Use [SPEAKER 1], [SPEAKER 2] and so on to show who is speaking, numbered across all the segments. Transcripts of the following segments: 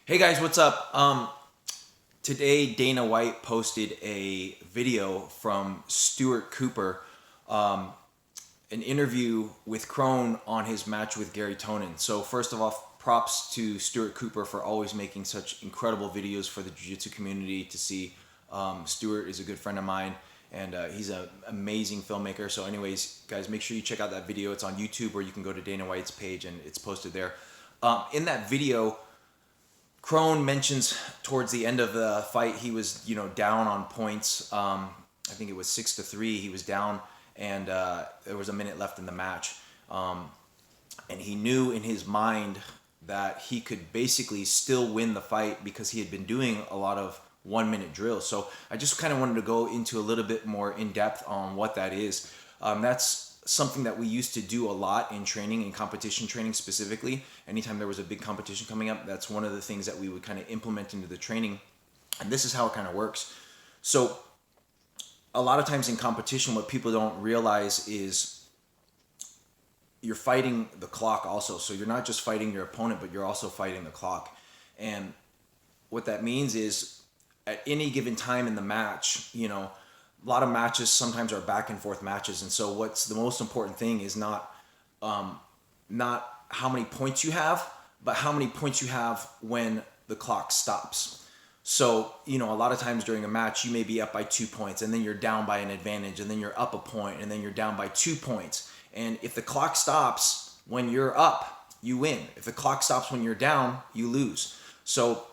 [SPEAKER 1] Hey guys, what's up? Today Dana White posted a video from Stuart Cooper, an interview with Krone on his match with Gary Tonon. So first of all, props to Stuart Cooper for always making such incredible videos for the Jiu-Jitsu community to see. Stuart is a good friend of mine, and he's an amazing filmmaker. So anyways, guys, make sure you check out that video. It's on YouTube, or you can go to Dana White's page and it's posted there. In that video, Krone mentions towards the end of the fight he was, down on points. I think it was 6-3. He was down, and there was a minute left in the match. And he knew in his mind that he could basically still win the fight because he had been doing a lot of 1-minute drills. So I just kind of wanted to go into a little bit more in depth on what that is. That's something that we used to do a lot in training, in competition training specifically. Anytime there was a big competition coming up, that's one of the things that we would kind of implement into the training. And this is how it kind of works. So a lot of times in competition, what people don't realize is you're fighting the clock also. So you're not just fighting your opponent, but you're also fighting the clock. And what that means is at any given time in the match, a lot of matches sometimes are back and forth matches, and so what's the most important thing is not how many points you have, but how many points you have when the clock stops. So a lot of times during a match you may be up by 2 points, and then you're down by an advantage, and then you're up a point, and then you're down by 2 points. And if the clock stops when you're up, you win. If the clock stops when you're down, you lose. So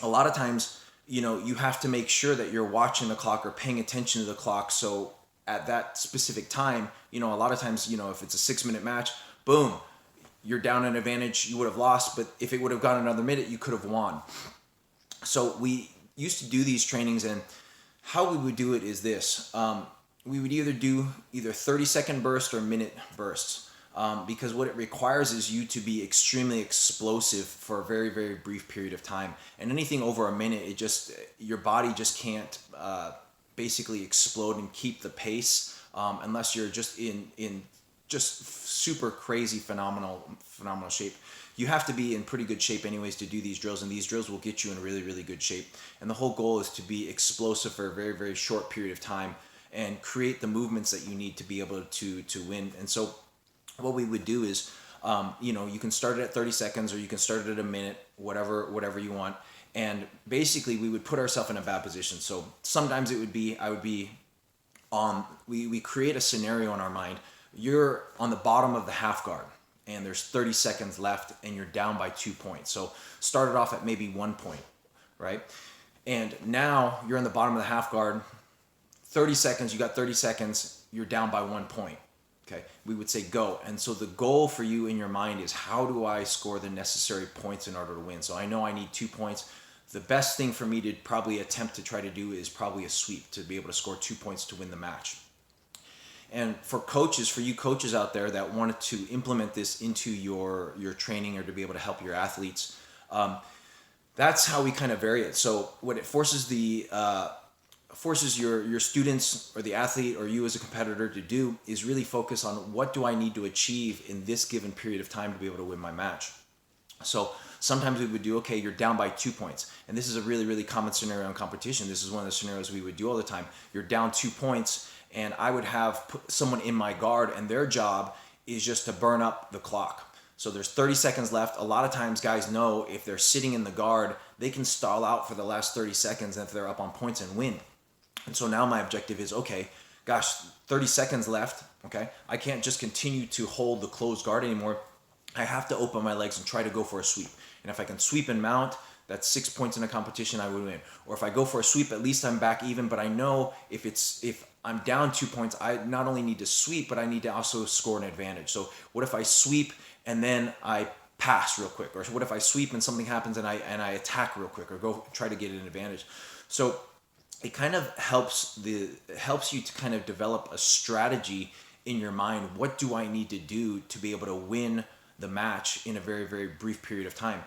[SPEAKER 1] a lot of times, you have to make sure that you're watching the clock or paying attention to the clock. So at that specific time, a lot of times, if it's a 6-minute match, boom, you're down an advantage, you would have lost, but if it would have gone another minute, you could have won. So we used to do these trainings, and how we would do it is this. We would either do 30-second bursts or minute bursts. Because what it requires is you to be extremely explosive for a very, very brief period of time. And anything over a minute, your body just can't basically explode and keep the pace unless you're just in super crazy, phenomenal shape. You have to be in pretty good shape anyways to do these drills, and these drills will get you in really, really good shape. And the whole goal is to be explosive for a very, very short period of time and create the movements that you need to be able to win. And so what we would do is, you can start it at 30 seconds or you can start it at a minute, whatever you want. And basically we would put ourselves in a bad position. So sometimes we create a scenario in our mind. You're on the bottom of the half guard and there's 30 seconds left and you're down by 2 points. So start it off at maybe 1 point, right? And now you're on the bottom of the half guard, 30 seconds, you got 30 seconds, you're down by 1 point. Okay, we would say go. And so the goal for you in your mind is, how do I score the necessary points in order to win? So I know I need 2 points. The best thing for me to probably attempt to try to do is probably a sweep to be able to score 2 points to win the match. And for you coaches out there that wanted to implement this into your training or to be able to help your athletes, that's how we kind of vary it. So what it forces your students or the athlete or you as a competitor to do is really focus on, what do I need to achieve in this given period of time to be able to win my match. So sometimes we would do, okay, you're down by 2 points. And this is a really, really common scenario in competition. This is one of the scenarios we would do all the time. You're down 2 points, and I would have put someone in my guard, and their job is just to burn up the clock. So there's 30 seconds left. A lot of times guys know if they're sitting in the guard, they can stall out for the last 30 seconds if they're up on points and win. And so now my objective is, okay, gosh, 30 seconds left, okay? I can't just continue to hold the closed guard anymore. I have to open my legs and try to go for a sweep. And if I can sweep and mount, that's 6 points in a competition, I would win. Or if I go for a sweep, at least I'm back even, but I know if I'm down 2 points, I not only need to sweep, but I need to also score an advantage. So what if I sweep and then I pass real quick? Or what if I sweep and something happens and I attack real quick or go try to get an advantage? So it kind of helps you to kind of develop a strategy in your mind. What do I need to do to be able to win the match in a very, very brief period of time?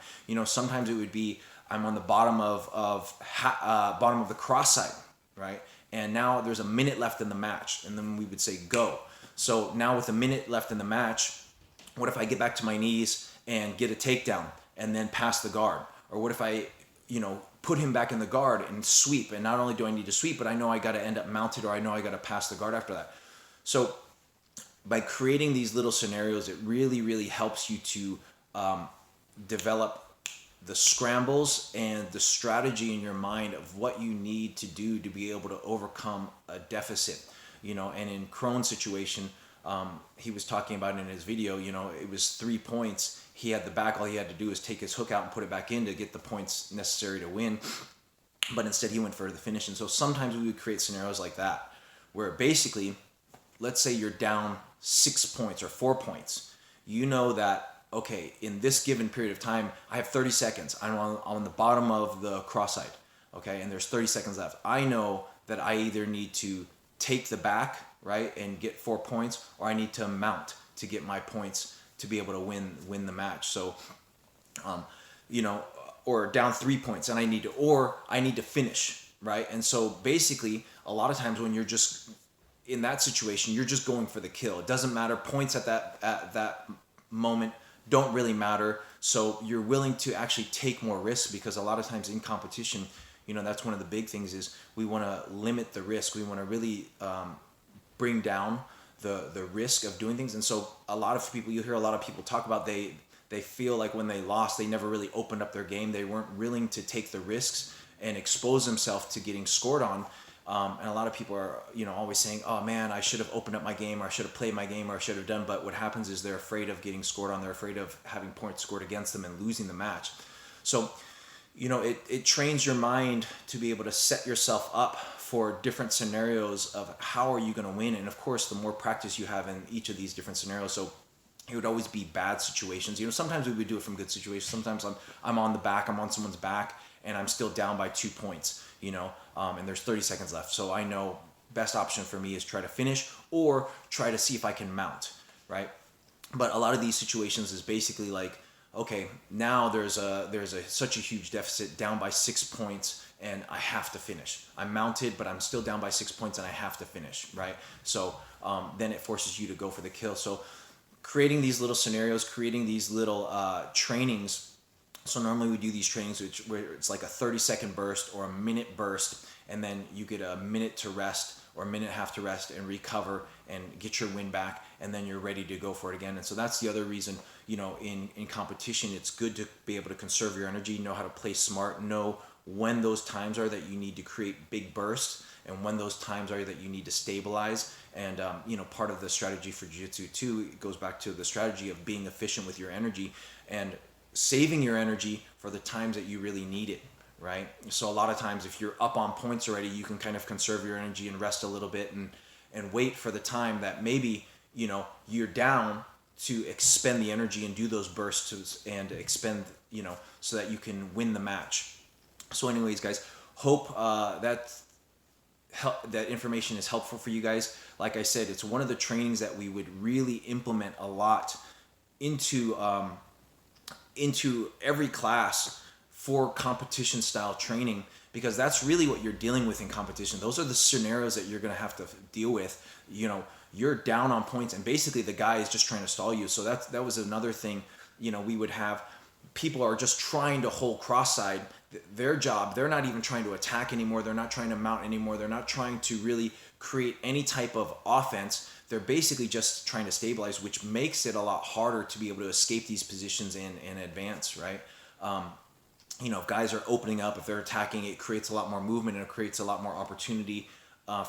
[SPEAKER 1] Sometimes it would be, I'm on the bottom of the cross side, right? And now there's a minute left in the match, and then we would say go. So now with a minute left in the match, what if I get back to my knees and get a takedown and then pass the guard? Or what if I, put him back in the guard and sweep, and not only do I need to sweep, but I know I got to end up mounted, or I know I got to pass the guard after that. So by creating these little scenarios, it really, really helps you to develop the scrambles and the strategy in your mind of what you need to do to be able to overcome a deficit. And in Krone's situation, he was talking about in his video, it was 3 points. He had the back. All he had to do was take his hook out and put it back in to get the points necessary to win. But instead, he went for the finish. And so sometimes we would create scenarios like that, where basically, let's say you're down 6 points or 4 points. You know that, okay, in this given period of time, I have 30 seconds. I'm on the bottom of the cross side, okay, and there's 30 seconds left. I know that I either need to take the back, right, and get 4 points, or I need to mount to get my points to be able to win the match. So, or down 3 points, and I need to finish, right? And so basically, a lot of times when you're just in that situation, you're just going for the kill. It doesn't matter. Points at that moment don't really matter. So you're willing to actually take more risks, because a lot of times in competition, that's one of the big things is we want to limit the risk. We want to really bring down the risk of doing things. And so a lot of people, you hear a lot of people talk about they feel like when they lost, they never really opened up their game. They weren't willing to take the risks and expose themselves to getting scored on. And a lot of people are, always saying, oh man, I should have opened up my game, or I should have played my game, or I should have done. But what happens is they're afraid of getting scored on. They're afraid of having points scored against them and losing the match. So, it trains your mind to be able to set yourself up for different scenarios of how are you going to win. And of course, the more practice you have in each of these different scenarios. So it would always be bad situations. Sometimes we would do it from good situations. Sometimes I'm on the back, I'm on someone's back, and I'm still down by 2 points, and there's 30 seconds left. So I know best option for me is try to finish or try to see if I can mount, right? But a lot of these situations is basically like, okay, now there's such a huge deficit, down by 6 points, and I have to finish. I'm mounted, but I'm still down by 6 points, and I have to finish, right? So then it forces you to go for the kill. So creating these little scenarios, creating these little trainings. So normally we do these trainings where it's like a 30-second burst or a minute burst, and then you get a minute to rest or a minute and a half to rest and recover and get your win back, and then you're ready to go for it again. And so that's the other reason, in competition, it's good to be able to conserve your energy, know how to play smart, know when those times are that you need to create big bursts and when those times are that you need to stabilize. And, part of the strategy for Jiu-Jitsu too, it goes back to the strategy of being efficient with your energy and saving your energy for the times that you really need it, right? So a lot of times if you're up on points already, you can kind of conserve your energy and rest a little bit and wait for the time that maybe, you're down to expend the energy and do those bursts and expend, so that you can win the match. So anyways, guys, hope that information is helpful for you guys. Like I said, it's one of the trainings that we would really implement a lot into every class for competition style training, because that's really what you're dealing with in competition. Those are the scenarios that you're going to have to deal with. You're down on points, and basically the guy is just trying to stall you. So that was another thing. We would have people are just trying to hold cross side. Their job, they're not even trying to attack anymore. They're not trying to mount anymore. They're not trying to really create any type of offense. They're basically just trying to stabilize, which makes it a lot harder to be able to escape these positions and advance, right? If guys are opening up, if they're attacking, it creates a lot more movement and it creates a lot more opportunity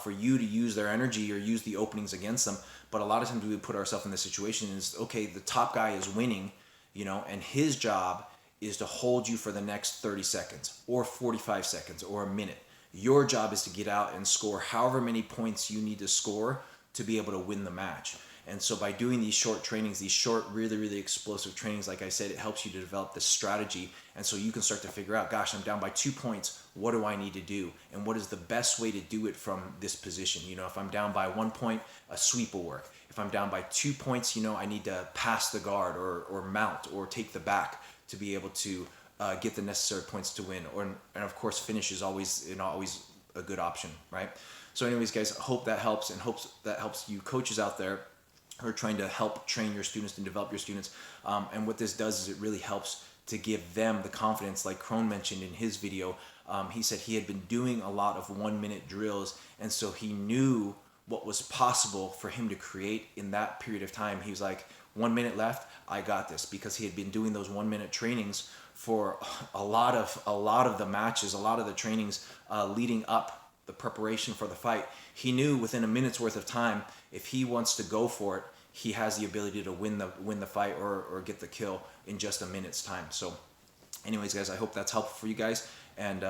[SPEAKER 1] for you to use their energy or use the openings against them. But a lot of times we put ourselves in this situation is, okay, the top guy is winning, and his job is to hold you for the next 30 seconds or 45 seconds or a minute. Your job is to get out and score however many points you need to score to be able to win the match. And so by doing these short trainings, these short, really, really explosive trainings, like I said, it helps you to develop this strategy. And so you can start to figure out, gosh, I'm down by 2 points. What do I need to do? And what is the best way to do it from this position? If I'm down by 1 point, a sweep will work. If I'm down by 2 points, I need to pass the guard or mount or take the back to be able to get the necessary points to win. And of course, finish is always a good option, right? So anyways, guys, I hope that helps, and hopes that helps you coaches out there who are trying to help train your students and develop your students. And what this does is it really helps to give them the confidence, like Krone mentioned in his video. He said he had been doing a lot of 1 minute drills, and so he knew what was possible for him to create in that period of time. He was like, 1 minute left, I got this, because he had been doing those 1 minute trainings for a lot of the matches, a lot of the trainings leading up the preparation for the fight. He knew within a minute's worth of time, if he wants to go for it, he has the ability to win the fight or get the kill in just a minute's time. So anyways, guys, I hope that's helpful for you guys. And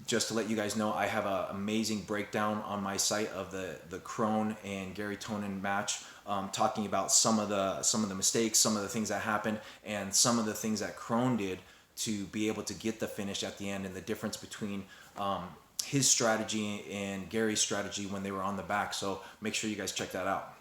[SPEAKER 1] just to let you guys know, I have an amazing breakdown on my site of the Krone and Gary Tonon match, talking about some of the mistakes, some of the things that happened, and some of the things that Krone did to be able to get the finish at the end, and the difference between his strategy and Gary's strategy when they were on the back. So make sure you guys check that out.